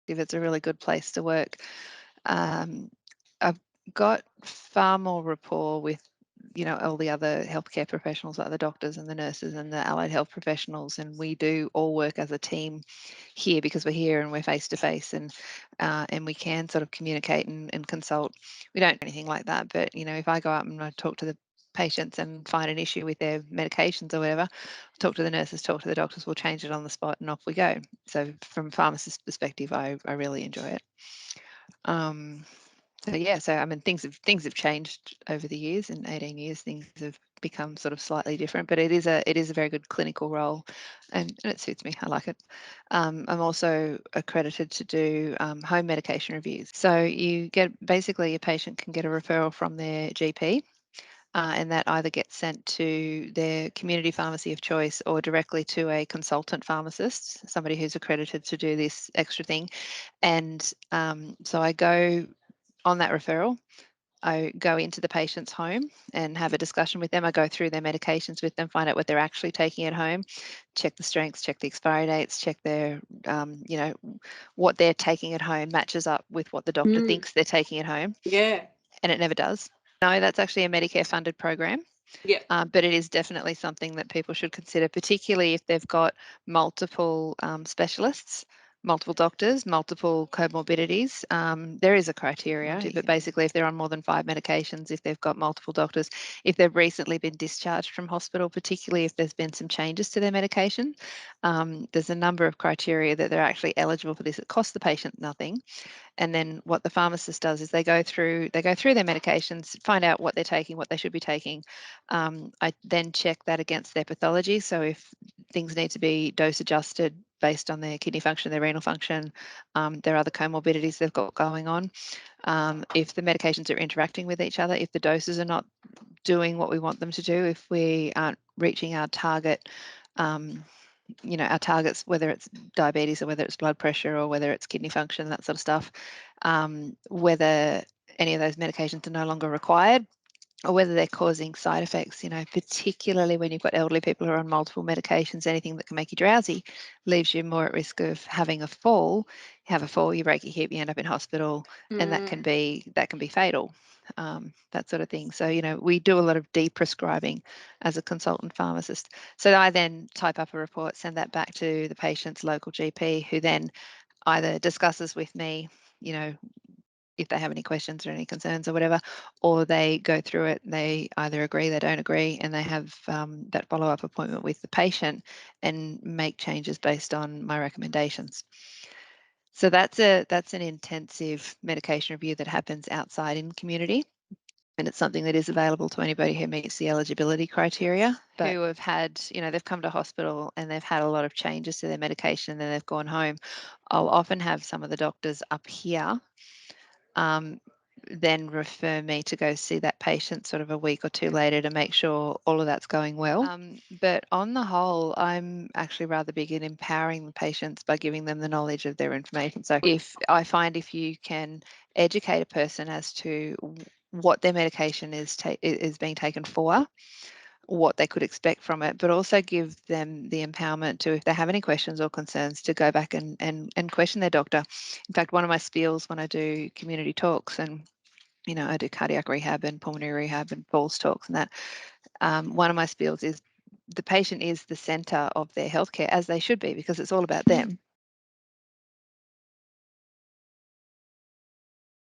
It's a really good place to work. I've got far more rapport with, all the other healthcare professionals, like the doctors and the nurses and the allied health professionals, and we do all work as a team here because we're here and we're face to face, and we can sort of communicate and consult. We don't do anything like that, but if I go out and I talk to the patients and find an issue with their medications or whatever, talk to the nurses, talk to the doctors, we'll change it on the spot and off we go. So from a pharmacist perspective, I really enjoy it. So yeah, so I mean, things have changed over the years. In 18 years, things have become sort of slightly different, but it is a very good clinical role, and it suits me. I like it. I'm also accredited to do home medication reviews. So you get, basically a patient can get a referral from their GP. And that either gets sent to their community pharmacy of choice or directly to a consultant pharmacist, somebody who's accredited to do this extra thing. And so I go on that referral. I go into the patient's home and have a discussion with them. I go through their medications with them, find out what they're actually taking at home, check the strengths, check the expiry dates, check their, what they're taking at home matches up with what the doctor thinks they're taking at home. Yeah. And it never does. No, that's actually a Medicare funded program. Yeah. But it is definitely something that people should consider, particularly if they've got multiple specialists, multiple doctors, multiple comorbidities. There is a criteria, but basically if they're on more than 5 medications, if they've got multiple doctors, if they've recently been discharged from hospital, particularly if there's been some changes to their medication, there's a number of criteria that they're actually eligible for this. It costs the patient nothing. And then what the pharmacist does is they go through their medications, find out what they're taking, what they should be taking. I then check that against their pathology. So if things need to be dose adjusted based on their kidney function, their renal function, their other comorbidities they've got going on, if the medications are interacting with each other, if the doses are not doing what we want them to do, if we aren't reaching our target, our targets, whether it's diabetes or whether it's blood pressure or whether it's kidney function, that sort of stuff, whether any of those medications are no longer required, or whether they're causing side effects, particularly when you've got elderly people who are on multiple medications. Anything that can make you drowsy leaves you more at risk of having a fall. You have a fall, you break your hip, you end up in hospital, and that can be fatal. That sort of thing. So, we do a lot of de-prescribing as a consultant pharmacist. So I then type up a report, send that back to the patient's local GP, who then either discusses with me, if they have any questions or any concerns or whatever, or they go through it, they either agree, they don't agree, and they have that follow-up appointment with the patient and make changes based on my recommendations. So that's an intensive medication review that happens outside in community. And it's something that is available to anybody who meets the eligibility criteria, but who have had, they've come to hospital and they've had a lot of changes to their medication and then they've gone home. I'll often have some of the doctors up here then refer me to go see that patient sort of a week or two later to make sure all of that's going well. But on the whole, I'm actually rather big in empowering the patients by giving them the knowledge of their information. So if you can educate a person as to what their medication is being taken for, what they could expect from it, but also give them the empowerment to, if they have any questions or concerns, to go back and question their doctor. In fact, one of my spiels when I do community talks, and I do cardiac rehab and pulmonary rehab and falls talks and that, one of my spiels is the patient is the center of their healthcare, as they should be, because it's all about them.